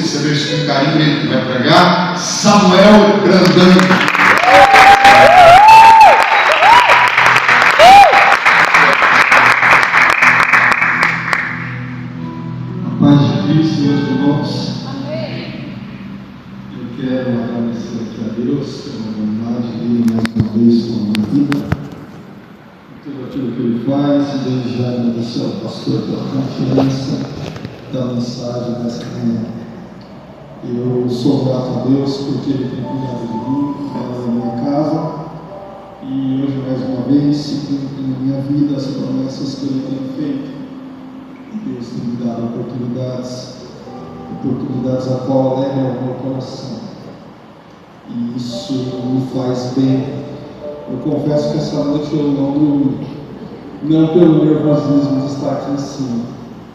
receber isso com carinho, ele que vai pregar, Samuel Brandão. A paz de Cristo, meus irmãos. Eu quero agradecer aqui a Deus pela bondade dele mais uma vez com a minha vida, tudo aquilo que ele faz, e desde já agradecer ao pastor pela confiança da mensagem dessa manhã. Eu sou grato a Deus porque ele tem cuidado de mim, da minha casa, e hoje mais uma vez se cumpre na minha vida as promessas que ele tem feito. Deus tem me dado oportunidades a qual alegram o meu coração, e isso me faz bem. Eu confesso que essa noite eu não dormi, não pelo nervosismo de estar aqui em cima,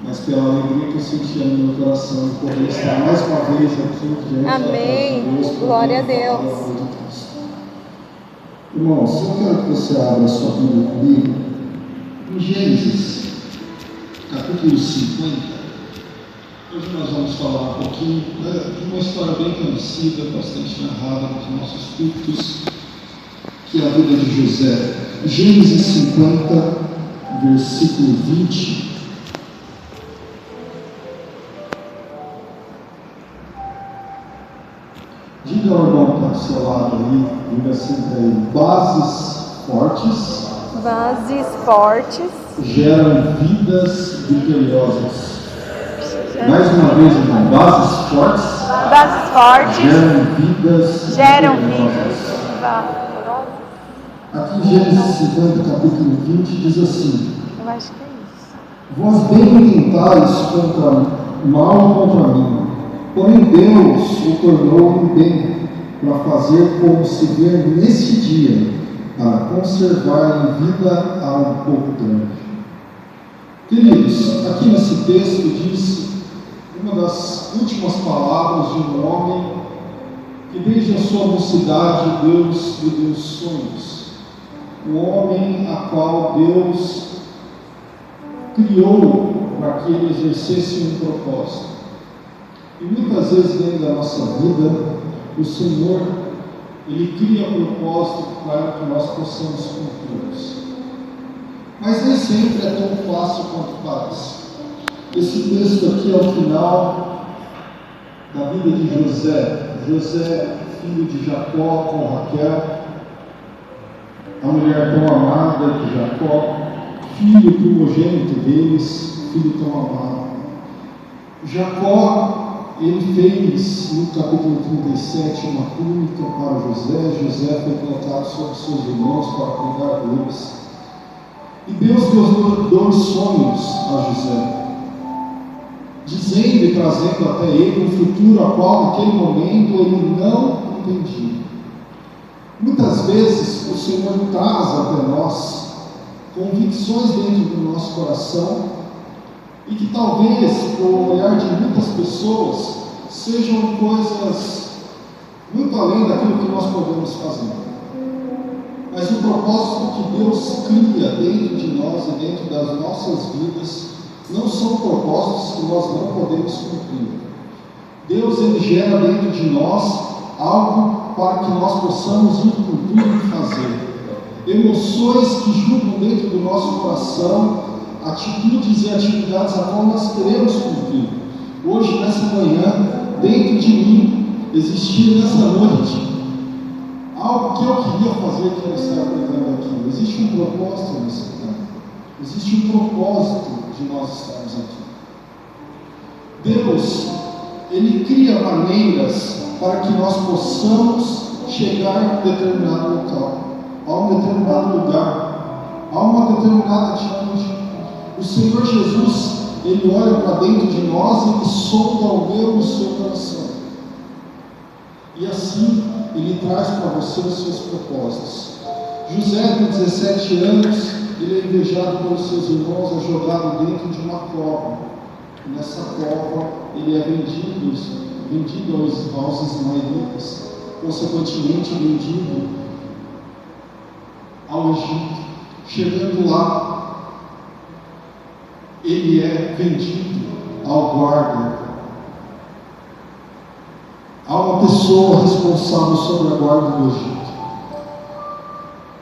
mas pela alegria que eu sentia no meu coração de poder estar mais uma vez aqui diante da presença de Deus. Glória a Deus. Irmãos, eu quero que você abra a sua Bíblia comigo em Gênesis capítulo 50. Hoje nós vamos falar um pouquinho de uma história bem conhecida, bastante narrada nos nossos cultos, que é a vida de José. Gênesis 50, versículo 20. Diga ao irmão que está do seu lado aí, diga sempre aí: bases fortes. Bases fortes Geram vidas vitoriosas. Mais uma vez, irmão, bases fortes geram vidas vitoriosas. Aqui em Gênesis 50, capítulo 20, diz assim: Eu acho que é isso. vós bem me tentais mal contra mim, porém Deus o tornou em bem, para fazer como se vê neste dia, para conservar em vida a um pouco grande. Queridos, aqui nesse texto diz uma das últimas palavras de um homem que desde a sua mocidade Deus lhe deu sonhos. Um homem a qual Deus criou para que ele exercesse um propósito. E muitas vezes dentro da nossa vida, o Senhor, Ele cria propósito para que nós possamos cumpri-los. Mas nem sempre é tão fácil quanto parece. Esse texto aqui é o final da vida de José. José, filho de Jacó com Raquel, a mulher tão amada de Jacó, filho primogênito deles, filho tão amado. Jacó, ele fez no capítulo 37 uma túnica para José. José foi colocado sobre seus irmãos para cuidar deles. E Deus deu dois sonhos a José, dizendo e trazendo até ele um futuro a qual naquele momento ele não entendia. Muitas vezes o Senhor traz até nós convicções dentro do nosso coração e que talvez, pelo olhar de muitas pessoas, sejam coisas muito além daquilo que nós podemos fazer. Mas o propósito que Deus cria dentro de nós e dentro das nossas vidas não são propósitos que nós não podemos cumprir. Deus, Ele gera dentro de nós algo para que nós possamos ir cumprir e fazer. Emoções que julgam dentro do nosso coração, atitudes e atividades a qual nós queremos cumprir. Hoje, nessa manhã, dentro de mim, existia nessa noite algo que eu queria fazer, que eu estava pregando aqui. Existe um propósito nesse lugar. Existe um propósito de nós estarmos aqui. Deus, Ele cria maneiras para que nós possamos chegar a um determinado local, a um determinado lugar, a uma determinada atitude. O Senhor Jesus, Ele olha para dentro de nós e Ele sonda o meu e o seu coração. E assim, Ele traz para você os seus propósitos. José, com 17 anos, ele é invejado pelos seus irmãos, é jogado dentro de uma cova. E nessa cova, ele é vendido aos ismaelitas, consequentemente vendido ao Egito. Chegando lá, ele é vendido ao guarda há uma pessoa responsável sobre a guarda do Egito.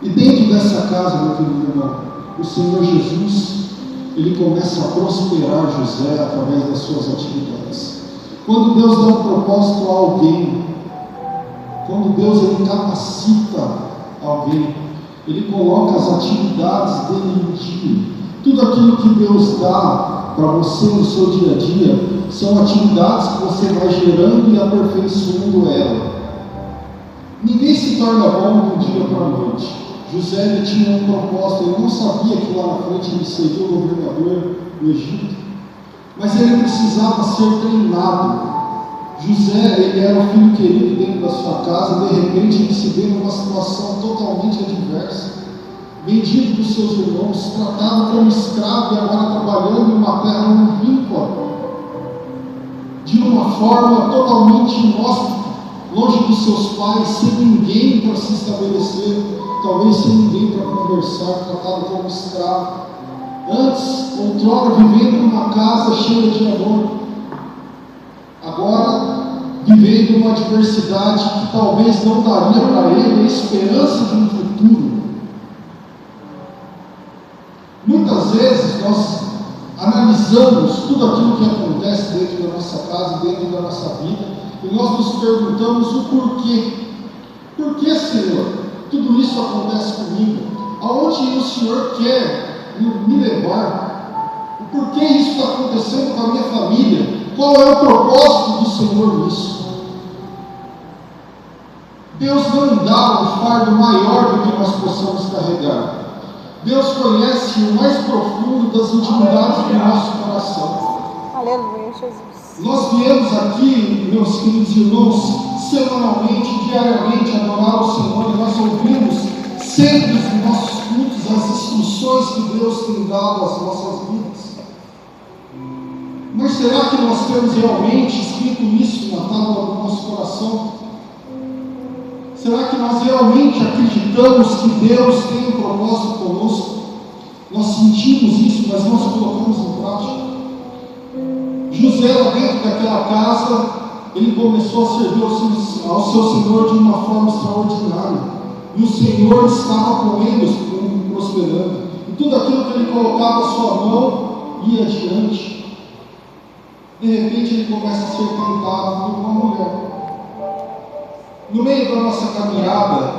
E dentro dessa casa, meu querido irmão, o Senhor Jesus, ele começa a prosperar José através das suas atividades. Quando Deus dá um propósito a alguém, quando Deus ele capacita alguém, ele coloca as atividades dele em dia. Tudo aquilo que Deus dá para você no seu dia a dia são atividades que você vai gerando e aperfeiçoando ela. Ninguém se torna bom de um dia para a noite. José ele tinha um propósito, ele não sabia que lá na frente ele seria o governador do Egito, mas ele precisava ser treinado. José, ele era o filho querido dentro da sua casa, de repente ele se vê numa situação totalmente adversa, vendido dos seus irmãos, tratado como escravo e agora trabalhando em uma terra longínqua, de uma forma totalmente inóspita, longe dos seus pais, sem ninguém para se estabelecer, talvez sem ninguém para conversar, tratado como escravo. Antes, outrora, vivendo numa casa cheia de amor, agora vivendo uma adversidade que talvez não daria para ele a esperança de um futuro. Muitas vezes nós analisamos tudo aquilo que acontece dentro da nossa casa, dentro da nossa vida, e nós nos perguntamos o porquê. Por que, Senhor, tudo isso acontece comigo? Aonde o Senhor quer me levar? O porquê isso está acontecendo com a minha família? Qual é o propósito do Senhor nisso? Deus não dá um fardo maior do que nós possamos carregar. Deus conhece o mais profundo das intimidades do nosso coração. Aleluia, Jesus. Nós viemos aqui, meus queridos irmãos, semanalmente, diariamente, adorar o Senhor, e nós ouvimos sempre nos nossos cultos as instruções que Deus tem dado às nossas vidas. Mas será que nós temos realmente escrito isso na tábua do nosso coração? Será que nós realmente acreditamos que Deus tem um propósito conosco? Nós sentimos isso, mas não colocamos em prática. José, lá dentro daquela casa, ele começou a servir ao seu Senhor de uma forma extraordinária. E o Senhor estava com ele, prosperando. E tudo aquilo que ele colocava a sua mão, ia adiante. De repente ele começa a ser tentado por uma mulher. No meio da nossa caminhada,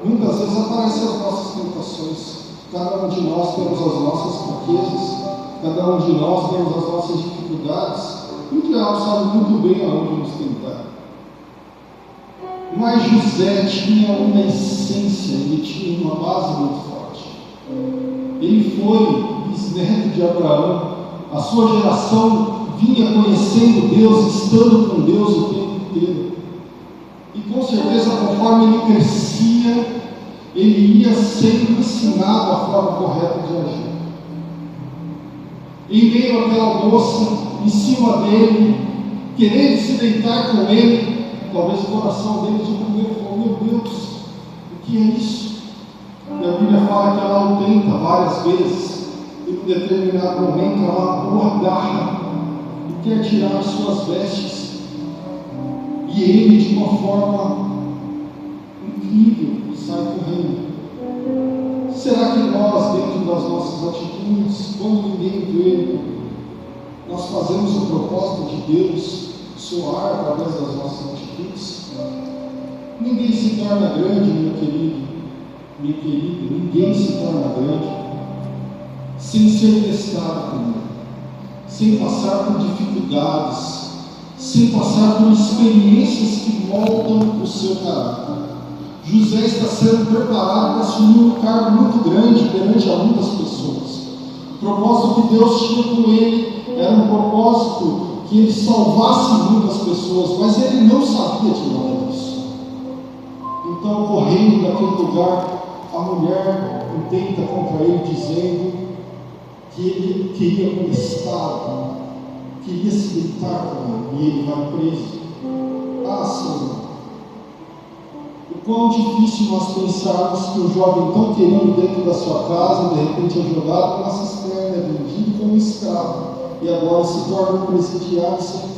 muitas vezes aparecem as nossas tentações. Cada um de nós temos as nossas fraquezas, cada um de nós temos as nossas dificuldades, e o diabo sabe muito bem aonde nos tentar. Mas José tinha uma essência, ele tinha uma base muito forte. Ele foi bisneto de Abraão, a sua geração vinha conhecendo Deus, estando com Deus o tempo inteiro. E com certeza, conforme ele crescia, ele ia sendo ensinado a forma correta de agir. Em meio àquela moça, em cima dele, querendo se deitar com ele, talvez o coração dele de primeiro falou: meu Deus, o que é isso? E a Bíblia fala que ela o tenta várias vezes, e em um determinado momento ela o agarra e quer tirar as suas vestes. E ele, de uma forma incrível, sai correndo. Será que nós, dentro das nossas atitudes, quando ninguém vê, nós fazemos o propósito de Deus soar através das nossas atitudes? Ninguém se torna grande, meu querido, minha querida, ninguém se torna grande sem ser testado por Ele, sem passar por dificuldades, sem passar por experiências que moldam o seu caráter. José está sendo preparado para assumir um cargo muito grande perante a muitas pessoas. O propósito que Deus tinha com ele era um propósito que ele salvasse muitas pessoas, mas ele não sabia de nada disso. Então, correndo daquele lugar, a mulher intenta contra ele, dizendo que ele queria molestá-lo, queria se deitar com ele, e ele vai preso. Ah, Senhor, o quão difícil nós pensarmos que um jovem tão querido dentro da sua casa, de repente é jogado numa cisterna, é vendido como escravo, e agora se torna um presidiário sem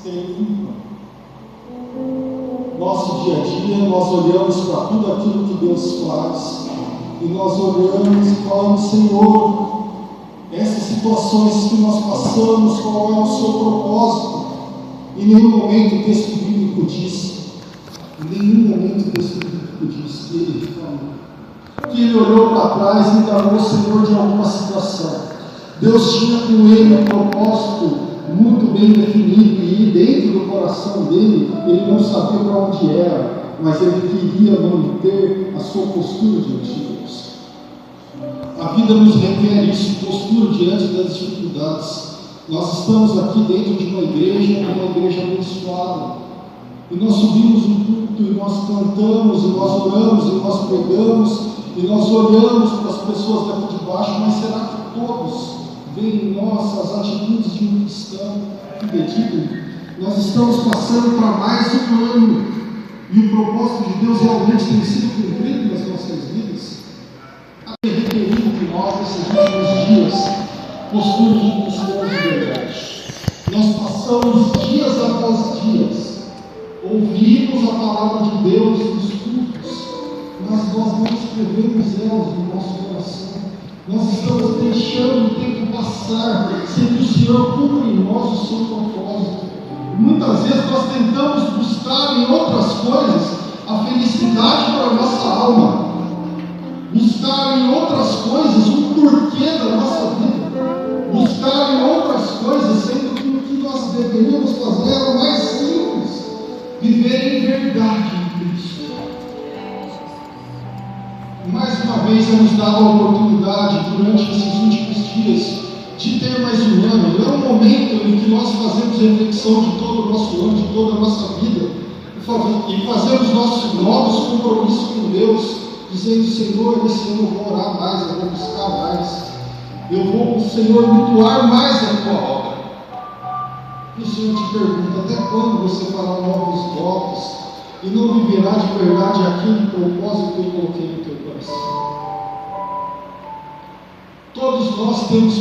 ter culpa. Nosso dia a dia, nós olhamos para tudo aquilo que Deus faz e nós olhamos e falamos: Senhor, essas situações que nós passamos, qual é o seu propósito? Em nenhum momento o texto bíblico diz, em nenhum momento o texto bíblico diz que ele olhou para trás e enganou o Senhor de alguma situação. Deus tinha com ele um propósito muito bem definido, e dentro do coração dele, ele não sabia para onde era, mas ele queria manter a sua postura diante de Deus. A vida nos requer isso, postura diante das dificuldades. Nós estamos aqui dentro de uma igreja abençoada, e nós subimos um culto, e nós cantamos, e nós oramos, e nós pregamos, e nós olhamos para as pessoas daqui de baixo, mas será que todos veem em nós as atitudes de um cristão fidedigno? Nós estamos passando para mais um ano, e o propósito de Deus realmente tem sido cumprido nas nossas vidas. É requerido de nós nesses últimos dias postura de cristãos de verdade. Nós passamos dias após dias, ouvimos a palavra de Deus nos cultos, mas nós não escrevemos elas no nosso coração. Nós estamos deixando o tempo passar, sem que o Senhor cumpra em nós o seu propósito. Muitas vezes nós tentamos buscar em outras coisas a felicidade para a nossa alma, buscar em outras coisas o porquê da nossa vida, buscar em outras coisas, sendo que o que nós deveríamos fazer era o mais simples: viver em verdade em Cristo. Mais uma vez é nos dado a oportunidade, durante esses últimos dias, de ter mais um ano. É um momento em que nós fazemos reflexão de todo o nosso ano, de toda a nossa vida, e fazemos nossos novos compromissos com Deus, dizendo: Senhor, esse ano eu vou orar mais, eu vou buscar mais, eu vou, Senhor, me doar mais a tua obra. E o Senhor te pergunta: até quando você fará novos votos e não viverá de verdade aquele propósito que eu coloquei no teu coração? Todos nós temos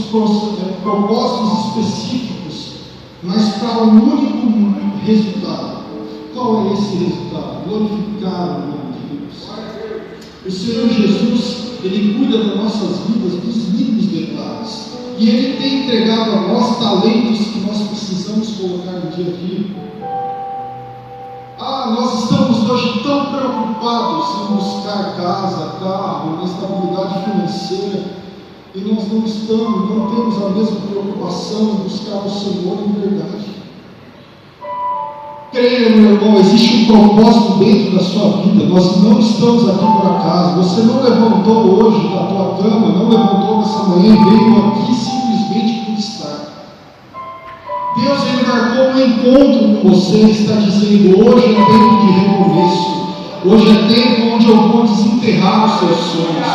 propósitos específicos, mas para um único resultado. Qual é esse resultado? Glorificar o nome de Deus. O Senhor Jesus, Ele cuida das nossas vidas, dos mínimos detalhes, e Ele tem entregado a nós talentos que nós precisamos colocar no dia a dia. Nós estamos hoje tão preocupados em buscar casa, carro, estabilidade financeira, e nós não temos a mesma preocupação em buscar o Senhor em verdade. Creia, meu irmão, existe um propósito dentro da sua vida. Nós não estamos aqui por acaso. Você não levantou hoje da tua cama, não levantou nessa manhã e veio aqui simplesmente por estar. Deus, Ele marcou um encontro com você e está dizendo: hoje é tempo de recomeço, hoje é tempo onde eu vou desenterrar os seus sonhos,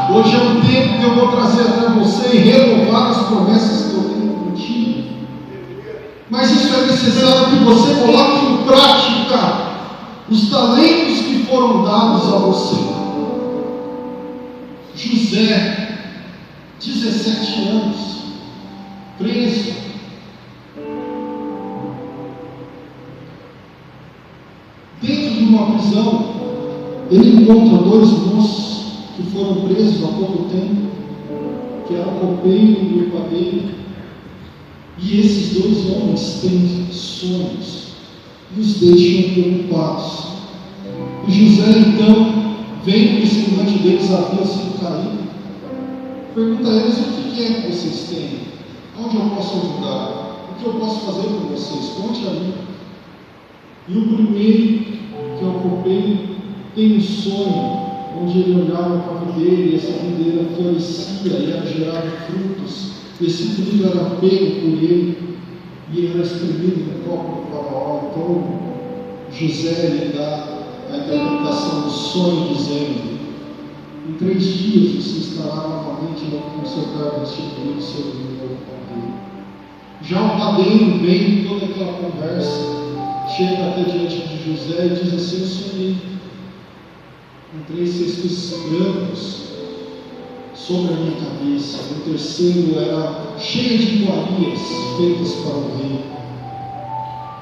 hoje é um tempo que eu vou trazer até você e renovar as promessas que eu tenho contigo. Mas isso é necessário que você coloque em prática os talentos que foram dados a você. José, 17 anos, preso, dentro de uma prisão, ele encontra dois moços que foram presos há pouco tempo, que eram o copeiro e o padeiro. E esses dois homens têm sonhos e os deixam preocupados. E José, então, vendo que esse diante deles havia sido caído, pergunta a eles: o que é que vocês têm? Onde eu posso ajudar? O que eu posso fazer por vocês? Conte a mim. E o primeiro, que é o copeiro, tem um sonho onde ele olhava para a videira e essa videira florescia e era gerado frutos. Esse fruto era pego por ele e era espremido no copo do faraó. Então José lhe dá a interpretação do sonho, dizendo: em 3 dias você estará novamente com o seu cargo instituído sobre o meu padeiro. Já o padeiro vem toda aquela conversa, chega até diante de José e diz assim: eu sonhei com 3 cestos brancos sobre a minha cabeça, o terceiro era cheio de iguarias feitas para o rei.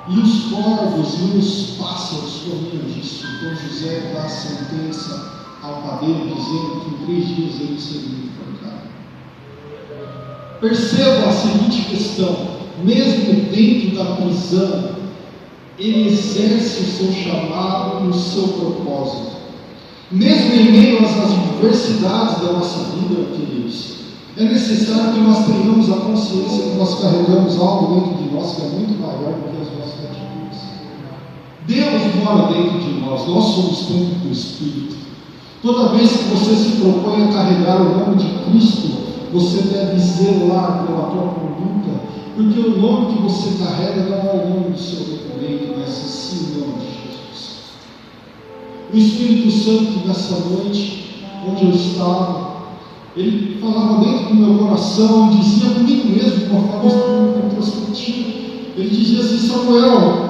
E os corvos e os pássaros comiam disso. Então José dá a sentença ao padeiro, dizendo que em 3 dias ele seria enforcado. Perceba a seguinte questão: mesmo dentro da prisão, ele exerce o seu chamado e o seu propósito. Mesmo em meio às adversidades da nossa vida, queridos, é necessário que nós tenhamos a consciência que nós carregamos algo dentro de nós que é muito maior do que as nossas atitudes. Deus mora dentro de nós, nós somos templo do Espírito. Toda vez que você se propõe a carregar o nome de Cristo, você deve zelar pela tua conduta, porque o nome que você carrega não é o nome do seu documento, mas sim o nome de Jesus. O Espírito Santo, nessa noite, onde eu estava, ele falava dentro do meu coração, e dizia comigo mesmo, de uma forma introspectiva. Ele dizia assim: Samuel,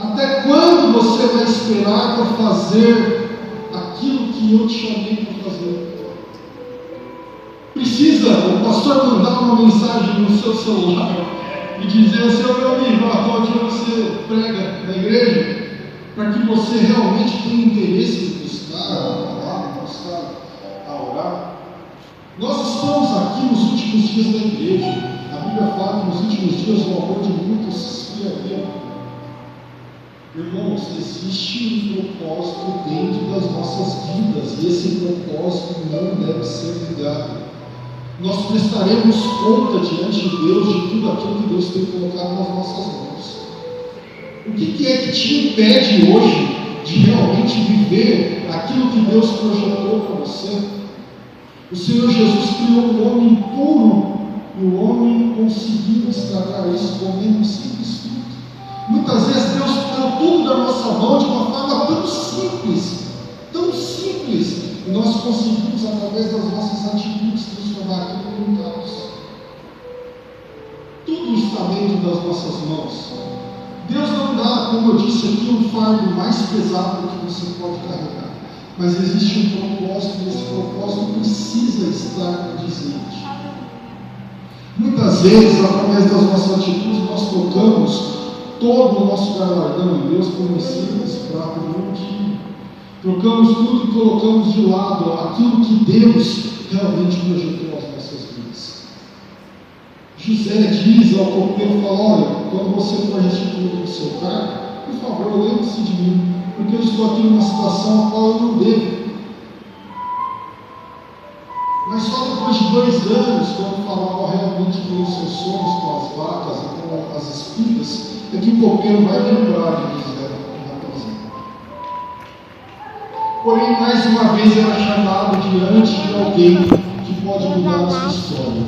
até quando você vai esperar para fazer aquilo que eu te chamei para fazer? Precisa o pastor mandar uma mensagem no seu celular e dizer: seu meu amigo, onde você prega na igreja, para que você realmente tenha interesse em buscar a palavra, buscar a orar? Nós estamos aqui nos últimos dias da igreja. A Bíblia fala que nos últimos dias o amor de muitos se esfriaria. Irmãos, existe um propósito dentro das nossas vidas, e esse propósito não deve ser ligado. Nós prestaremos conta diante de Deus de tudo aquilo que Deus tem colocado nas nossas mãos. O que é que te impede hoje de realmente viver aquilo que Deus projetou para você? O Senhor Jesus criou um homem puro, e o homem conseguiu estragar isso comendo um simples fruto. Muitas vezes Deus deu tudo da nossa mão de uma forma tão simples, e nós conseguimos, através das nossas atitudes, transformar aquilo em um caos. Tudo está dentro das nossas mãos. Deus não dá, como eu disse aqui, um fardo mais pesado que você pode carregar, mas existe um propósito, e esse propósito precisa estar condizente. Muitas vezes, através das nossas atitudes, nós tocamos todo o nosso galardão em Deus por um simples prato de um dia. Trocamos tudo e colocamos de lado aquilo que Deus realmente projetou às nossas vidas. José diz ao copeiro, fala: olha, quando você for restituído do seu cargo, por favor, lembre-se de mim, porque eu estou aqui numa situação a qual eu não devo. Mas só depois de 2 anos, quando Faraó realmente tem os seus sonhos com as vacas e com as espigas, é que o copeiro vai lembrar de José na prisão. Porém, mais uma vez era chamado diante de alguém que pode mudar a sua história.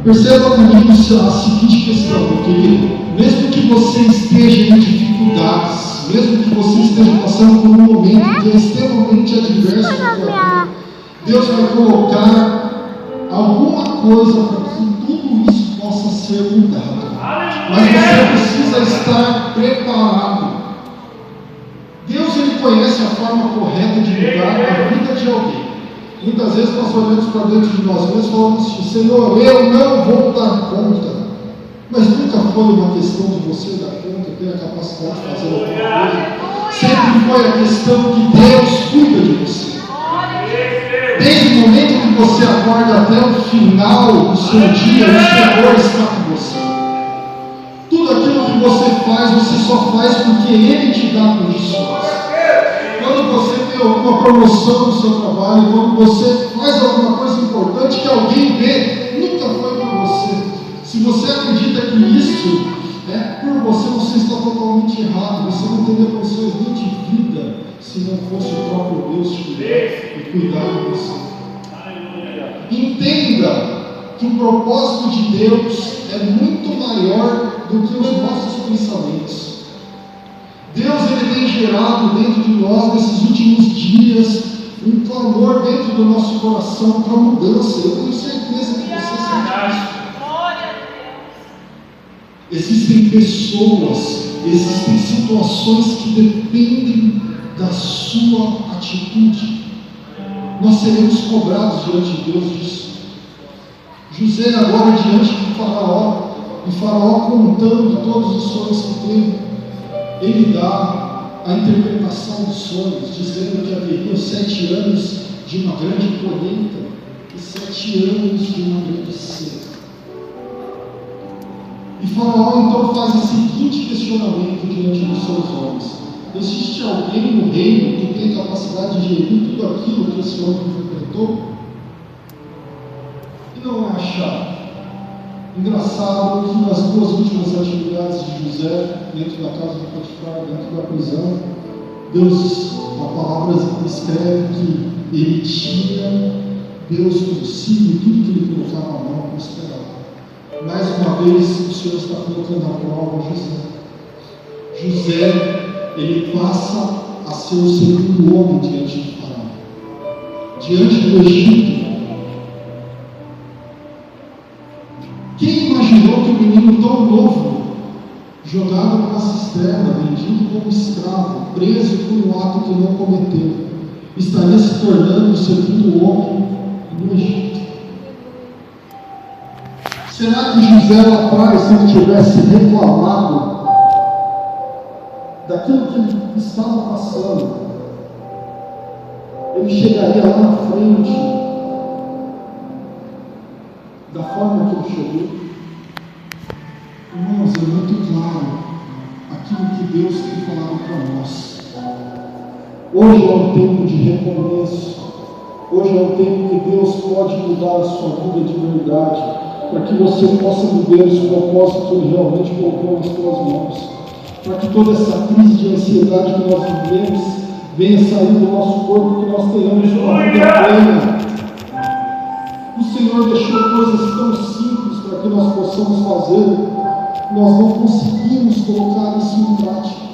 Perceba comigo a seguinte questão, meu querido: mesmo que você esteja em dificuldades, mesmo que você esteja passando por um momento que é extremamente adverso na sua vida, Deus vai colocar alguma coisa para que tudo isso possa ser mudado. Mas você precisa estar preparado. Deus, ele conhece a forma correta de mudar a vida de alguém. Muitas vezes nós olhamos para dentro de nós mesmos e falamos assim: Senhor, eu não vou dar conta. Mas nunca foi uma questão de você dar conta, ter a capacidade de fazer alguma coisa. Sempre foi a questão que Deus cuida de você. Desde o momento que você acorda até o final do seu dia, o Senhor está com você. Tudo aquilo que você só faz porque Ele te dá condições. Quando você tem alguma promoção no seu trabalho, quando você faz alguma coisa importante que alguém vê, nunca foi por você. Se você acredita que isso é por você, você está totalmente errado. Você não teria condições nem de vida se não fosse o próprio Deus te ver e cuidar de você. Entenda que o propósito de Deus é muito maior do que os nossos pensamentos. Deus, ele tem gerado dentro de nós, nesses últimos dias, um clamor dentro do nosso coração para mudança. Eu tenho certeza que você sente isso. Existem pessoas, existem situações que dependem da sua atitude. Nós seremos cobrados diante de Deus disso. José, agora diante de Faraó, E Faraó, contando todos os sonhos que teve, ele dá a interpretação dos sonhos, dizendo que haveria 7 anos de uma grande colheita e 7 anos de uma grande seca. E Faraó então faz o seguinte questionamento diante dos seus homens: existe alguém no reino que tem a capacidade de gerir tudo aquilo que esse homem interpretou? E não é achado. Engraçado que nas 2 últimas atividades de José, dentro da casa de Potifar, dentro da prisão, Deus, a palavra escreve que ele tinha Deus consigo e tudo que ele colocava a mão prosperava. Mais uma vez, o Senhor está colocando à prova José. José, ele passa a ser o segundo homem diante de Faraó, diante do Egito. Quem imaginou que um menino tão novo, jogado numa cisterna, vendido como escravo, preso por um ato que não cometeu, estaria se tornando o segundo homem no Egito? Será que José lá atrás, se ele tivesse reclamado daquilo que ele estava passando, ele chegaria lá na frente da forma que ele chegou? Irmãos, é muito claro aquilo que Deus tem falado para nós. Hoje é um tempo de recomeço. Hoje é um tempo que Deus pode mudar a sua vida de verdade, para que você possa viver os propósitos que Ele realmente colocou nas suas mãos, para que toda essa crise de ansiedade que nós vivemos venha sair do nosso corpo, que nós tenhamos uma vida plena. O Senhor deixou coisas tão simples para que nós possamos fazer, nós não conseguimos colocar isso em prática.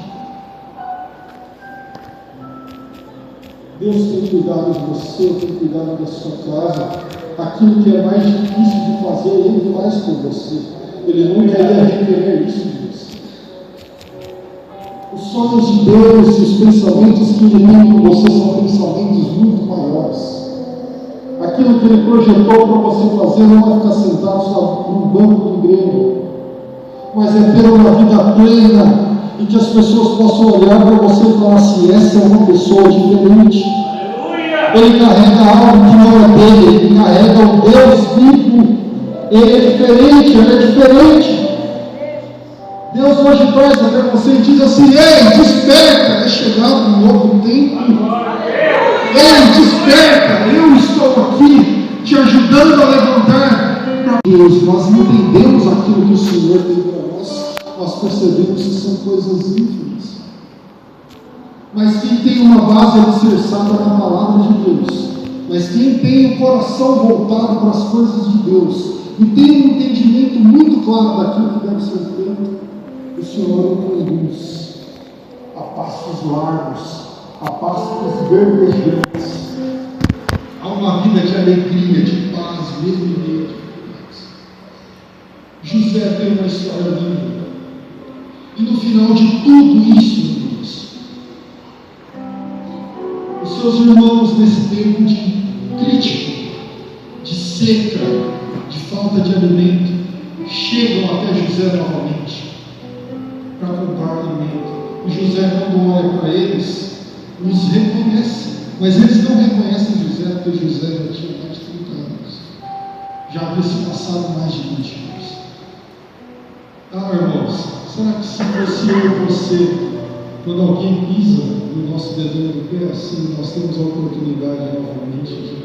Deus tem cuidado de você, tem cuidado da sua casa. Aquilo que é mais difícil de fazer, Ele faz por você. Ele nunca ia requerer isso de você. Os sonhos de Deus e os pensamentos que Ele tem com você são pensamentos muito maiores. Aquilo que Ele projetou para você fazer não é ficar sentado só num banco de igreja, mas é ter uma vida plena e que as pessoas possam olhar para você e falar assim: essa é uma pessoa diferente. Ele carrega algo que não é dele, ele carrega o Deus vivo. Ele é diferente, ele é diferente. Deus hoje traz até você e diz assim: ei, desperta, é chegado um novo tempo. Ei, desperta, eu estou aqui te ajudando a levantar para Deus. Nós entendemos aquilo que o Senhor tem para nós percebemos que são coisas ínfimas. Mas quem tem uma base alicerçada na palavra de Deus, mas quem tem o coração voltado para as coisas de Deus e tem um entendimento muito claro daquilo que deve ser feito, o Senhor o conduz a passos largos, a passos verdejantes, a uma vida de alegria, de paz, mesmo em meio de dificuldades. José tem uma história linda. E no final de tudo isso, irmãos, os seus irmãos nesse tempo de crítico, de seca, de falta de alimento, chegam até José novamente para comprar alimento. E José, quando olha para eles, os reconhece, mas eles não reconhecem José, porque José já tinha mais de 30 anos, já havia se passado mais de 20 anos. Ah, irmãos, será que se fosse eu e você, quando alguém pisa no nosso dedão do pé, assim, nós temos a oportunidade novamente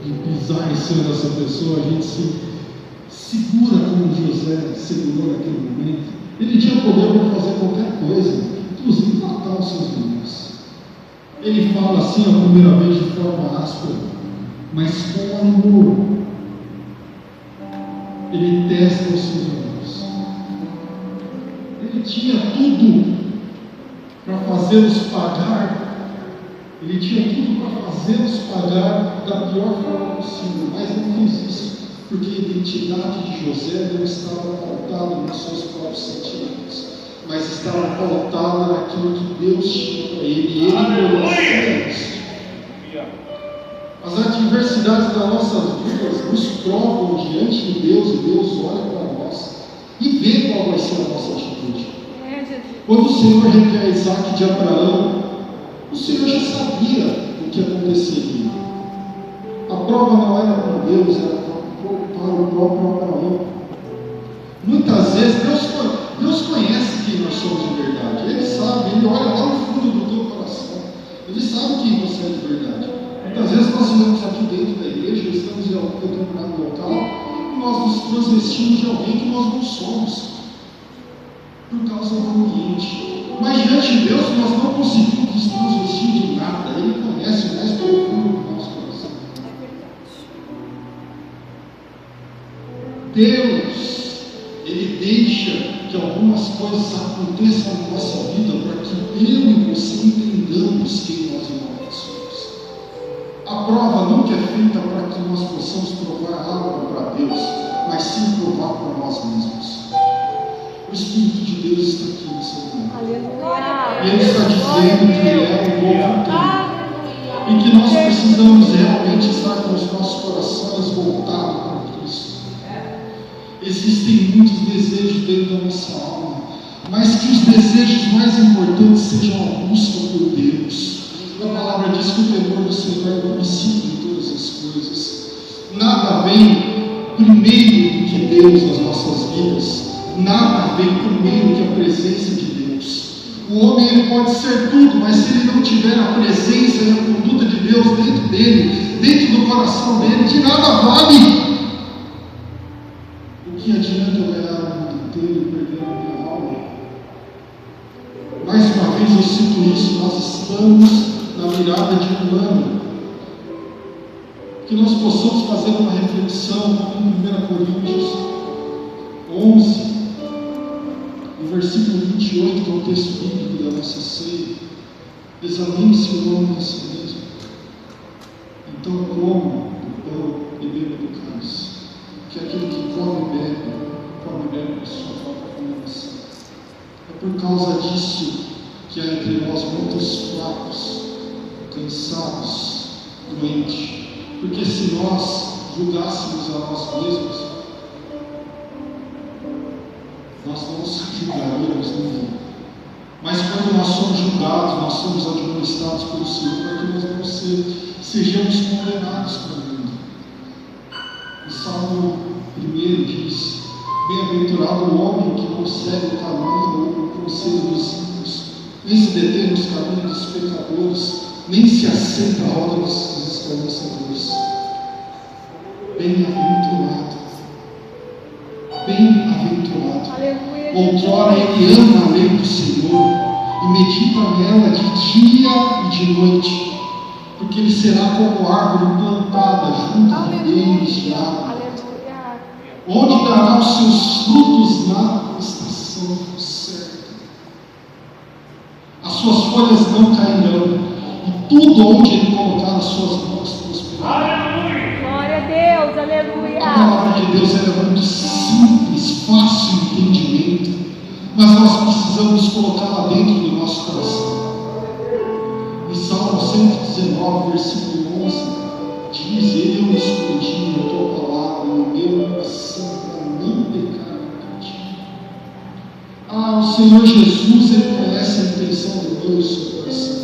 de pisar em cima dessa pessoa, a gente se segura como José segurou naquele momento? Ele tinha poder para fazer qualquer coisa, inclusive matar os seus irmãos. Ele fala assim a primeira vez de forma áspera, mas com amor. Ele testa os seus irmãos. Ele tinha tudo para fazê-los pagar. Ele tinha tudo para fazê-los pagar da pior forma possível, mas não fez isso, porque a identidade de José não estava pautada nos seus próprios sentimentos, mas estava pautada naquilo que Deus tinha para ele, e ele conhecia isso. As adversidades das nossas vidas nos provam diante de Deus, e Deus olha para nós e ver qual vai ser a nossa atitude. Quando o Senhor requer Isaac de Abraão, o Senhor já sabia o que aconteceria. A prova não era para Deus, era para o próprio Abraão. Muitas vezes Deus conhece quem nós somos de verdade. Ele sabe, Ele olha lá no fundo do teu coração. Ele sabe quem você é de verdade. Muitas vezes nós vivemos aqui dentro da igreja, estamos em algum determinado local, e nós nos transvestimos de alguém que nós não somos, por causa do ambiente. Mas diante de Deus nós não conseguimos nos transvestir de nada. Ele conhece o mais profundo do nosso coração. Deus, Ele deixa que algumas coisas aconteçam na nossa vida para que eu e você entendamos quem nós realmente somos. A prova nunca é feita para que nós possamos provar algo para Deus, mas sim provar para nós mesmos. O Espírito de Deus está aqui nesse lugar. E Ele está dizendo que Ele é um novo tempo. E que nós precisamos realmente estar com os nossos corações voltados para Cristo. Existem muitos desejos dentro da nossa alma, mas que os desejos mais importantes sejam a busca por Deus. A palavra diz que o temor do Senhor é o princípio de todas as coisas. Nada vem primeiro do que Deus nas nossas vidas. Nada vem primeiro que a presença de Deus. O homem ele pode ser tudo, mas se ele não tiver a presença e a conduta de Deus dentro dele, dentro do coração dele, de nada vale. O que adianta eu ganhar o mundo inteiro e perder a minha alma? Mais uma vez eu cito isso, nós estamos na virada de um ano. Que nós possamos fazer uma reflexão em 1 Coríntios 11, no versículo 28, que é o texto bíblico da nossa ceia. Examine-se o homem a si mesmo. Então coma do pão e beba do cálice. Que aquele que come e bebe por sua própria condenação. É por causa disso que há entre nós muitos fracos, cansados, doentes. Porque se nós julgássemos a nós mesmos, nós não julgaríamos ninguém. Mas quando nós somos julgados, nós somos administrados pelo Senhor para que nós não sejamos condenados pelo mundo. O Salmo 1 diz: bem-aventurado o homem que não segue o caminho ou o conselho dos ímpios, nem se detém nos caminhos dos pecadores, nem se assenta à roda dos escarnecedores. Bem-aventurado. Outrora ele ama a lei do Senhor e medita nela de dia e de noite, porque ele será como árvore plantada junto a ribeiros de água, onde dará os seus frutos na estação certa. As suas folhas não cairão, e tudo onde ele colocar as suas mãos prosperará. Glória a Deus, aleluia. A palavra de Deus é muito simples, fácil de entendimento, mas nós precisamos colocá-la dentro do nosso coração. Em Salmo 119, versículo 11, diz: eu escondi a tua palavra no meu coração para não pecar contra ti. O Senhor Jesus, Ele conhece a intenção do meu e do seu coração.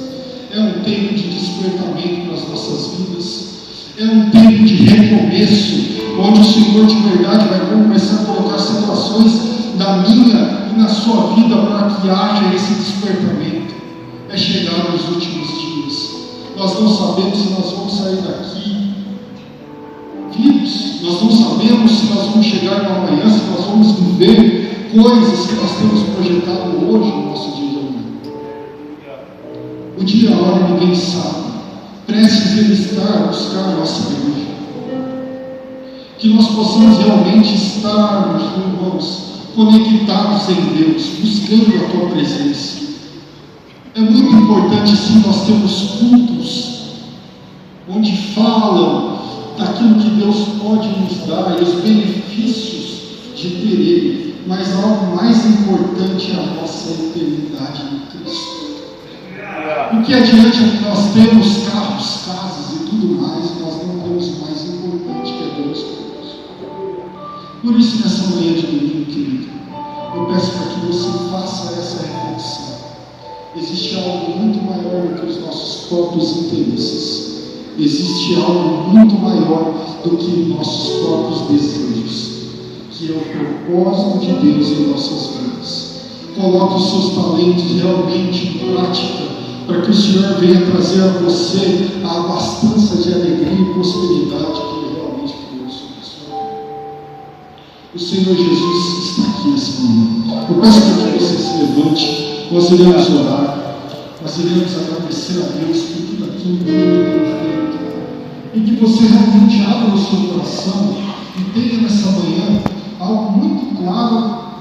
É um tempo de despertamento para as nossas vidas. É um tempo de recomeço, onde o Senhor de verdade vai começar a colocar situações na minha e na sua vida para que haja esse despertamento. É chegar nos últimos dias. Nós não sabemos se nós vamos sair daqui vivos. Nós não sabemos se nós vamos chegar no amanhã, se nós vamos viver coisas que nós temos projetado hoje no nosso dia de amanhã. O dia e a hora ninguém sabe. Prestes ele estar a buscar a nossa igreja. Que nós possamos realmente estarmos, irmãos, conectados em Deus, buscando a tua presença. É muito importante, sim, nós temos cultos onde falam daquilo que Deus pode nos dar e os benefícios de ter Ele, mas algo mais importante é a nossa eternidade em Cristo. O que adiante é que nós temos carros, casas e tudo mais, nós não temos o mais importante, que é Deus conosco. Por isso, nessa manhã de domingo, querido, maior do que os nossos próprios interesses. Existe algo muito maior do que nossos próprios desejos, que é o propósito de Deus em nossas vidas. Coloque os seus talentos realmente em prática, para que o Senhor venha trazer a você a abastança de alegria e prosperidade que Ele realmente criou sobre a sua vida. O Senhor Jesus está aqui esse momento. Eu peço que você se levante, nós iremos orar, nós iremos agradecer a Deus por tudo aquilo que Ele tem feito, e que você realmente abra o seu coração e tenha nessa manhã algo muito claro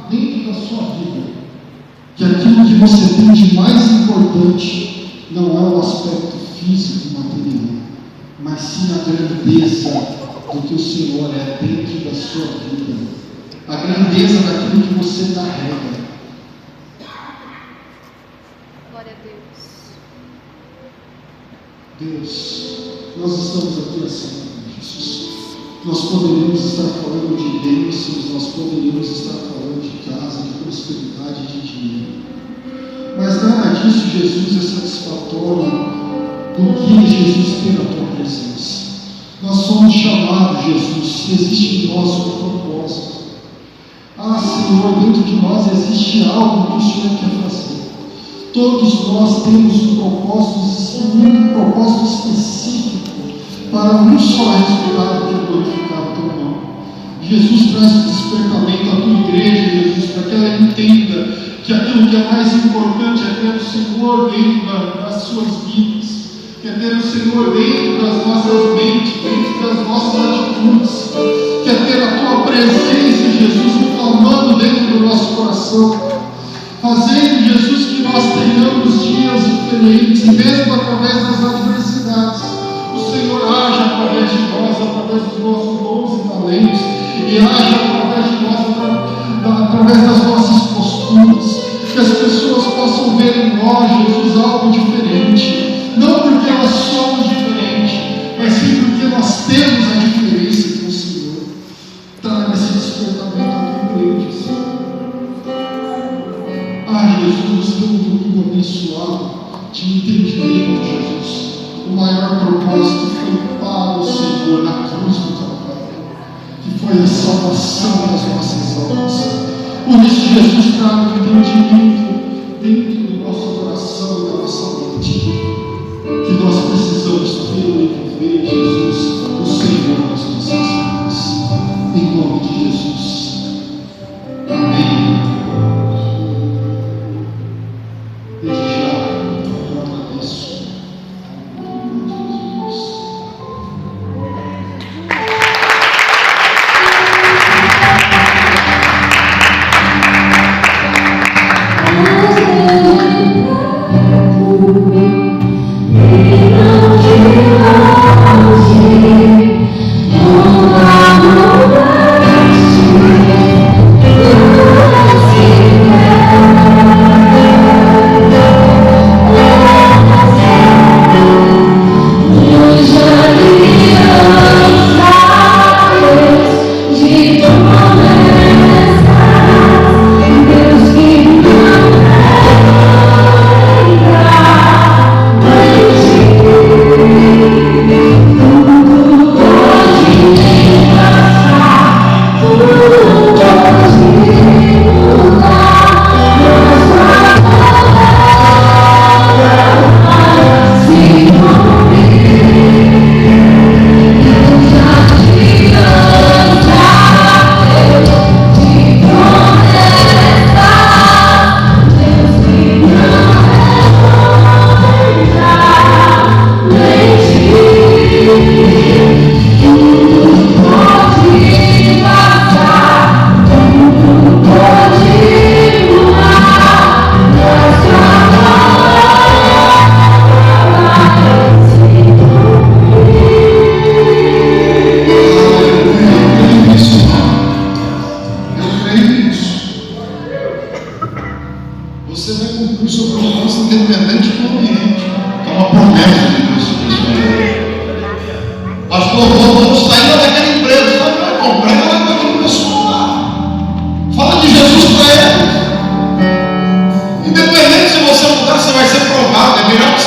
dentro da sua vida, que aquilo que você tem de mais importante não é o aspecto físico e material, mas sim a grandeza do que o Senhor é dentro da sua vida, a grandeza daquilo que você carrega. Glória a Deus. Deus, nós estamos aqui assim, Jesus. Nós poderíamos estar falando de bênçãos, nós poderíamos estar falando de casa, de prosperidade, de dinheiro. Mas nada disso, Jesus, é satisfatório do que Jesus tem na tua presença. Nós somos chamados, Jesus, se existe em nós um propósito. Ah, Senhor, dentro de nós existe algo que o Senhor quer fazer. Todos nós temos um propósito específico para um só resultado, que é glorificar o teu nome. Jesus traz o despertamento à tua igreja, Jesus, para que ela entenda que aquilo que é mais importante é ter o Senhor dentro das suas vidas, que é ter o Senhor dentro das nossas mentes, dentro das nossas atitudes, que é ter a tua presença, Jesus, inflamando dentro do nosso coração, fazendo, Jesus, que nós tenhamos dias diferentes, e mesmo através das adversidades, o Senhor age através de nós, através dos nossos dons e talentos, e age através de nós, através das nossas posturas, que as pessoas possam ver em nós, Jesus, algo diferente, não porque nós somos diferentes, mas sim porque nós temos a diferença com o Senhor. Traga esse despertamento à tua igreja, Senhor. Ah, Jesus, temos um domingo abençoado de entendimento, Jesus. O maior propósito foi para o Senhor na cruz do Calvário, que foi a salvação das nossas almas. Por isso, Jesus, traga o entendimento dentro do nosso coração e da nossa mente, que nós precisamos ter e viver, Jesus, o Senhor nas nossas vidas. Em nome de Jesus. Amém. Desde já, eu agradeço a oportunidade de Jesus. Independente se você mudar, você vai ser provado. É melhor que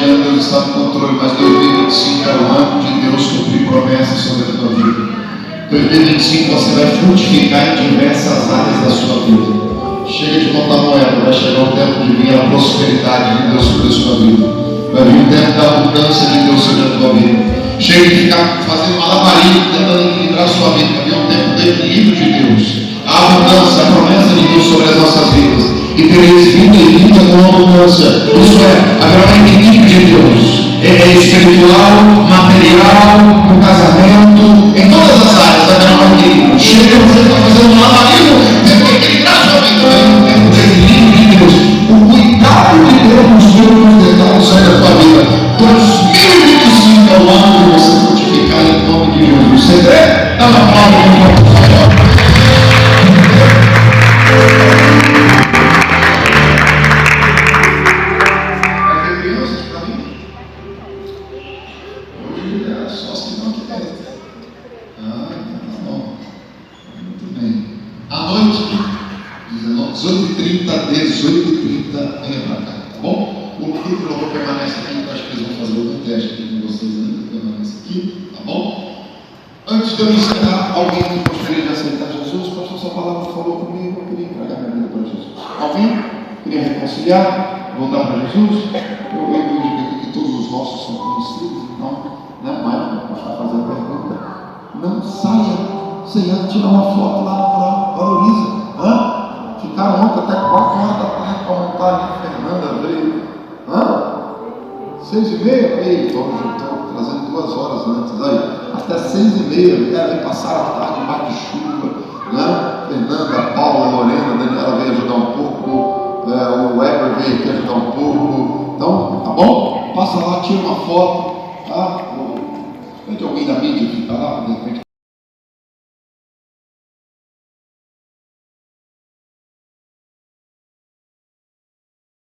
de ano Deus está no controle, mas 2025 é o ano de Deus cumprir promessas sobre a tua vida. 2025 você vai frutificar em diversas áreas da sua vida. Chega de contar moeda, vai chegar o tempo de vir a prosperidade de Deus sobre a sua vida. Vai vir o tempo da abundância de Deus sobre a tua vida. Chega de ficar fazendo malabarismo, tentando equilibrar a sua vida. Vai vir um tempo do equilíbrio de Deus. A abundância, a promessa de Deus sobre as nossas vidas. E tereis vida e vida com abundância. Isso haverá um equilíbrio de Deus. É espiritual, material, no casamento, em todas as áreas haverá um equilíbrio. Chega, você está fazendo malabarismo, tem que equilibrar a sua vida. Vai vir um tempo do equilíbrio de Deus. O cuidado de Deus nos últimos detalhes sobre a tua vida. 2025 é o ano de você frutificar em nome de Jesus. Você crê? Dá uma palavra para o Senhor. Vai ter crianças para mim? Hoje é só as que estão aqui dentro. Tá bom. Muito bem. À noite, 18h30, 18h30, venha para cá, tá bom? O grupo de louvor permanece aqui, eu acho que eles vão fazer outro teste aqui com vocês ainda, permanece aqui, tá bom? Antes de eu encerrar, alguém gostaria de aceitar Jesus? O pastor, sua palavra falou comigo, eu queria entregar minha vida para Jesus. Alguém queria reconciliar, voltar para Jesus? Eu digo aqui que todos os nossos são conhecidos, então, né, mas vou fazer a pergunta. Não saia sem antes tirar uma foto lá na Valoriza. Ficaram ontem até 4 horas da tarde para montar ali, Fernanda veio. 6h30? Ei, estou trazendo 2 horas antes aí. Até 6h30, ela veio passar a tarde embaixo de chuva, né? Fernanda, Paula, Lorena, Daniela veio ajudar um pouco, o Weber veio aqui ajudar um pouco. Então, tá bom? Passa lá, tira uma foto, tá? De repente alguém da mídia fica lá, de repente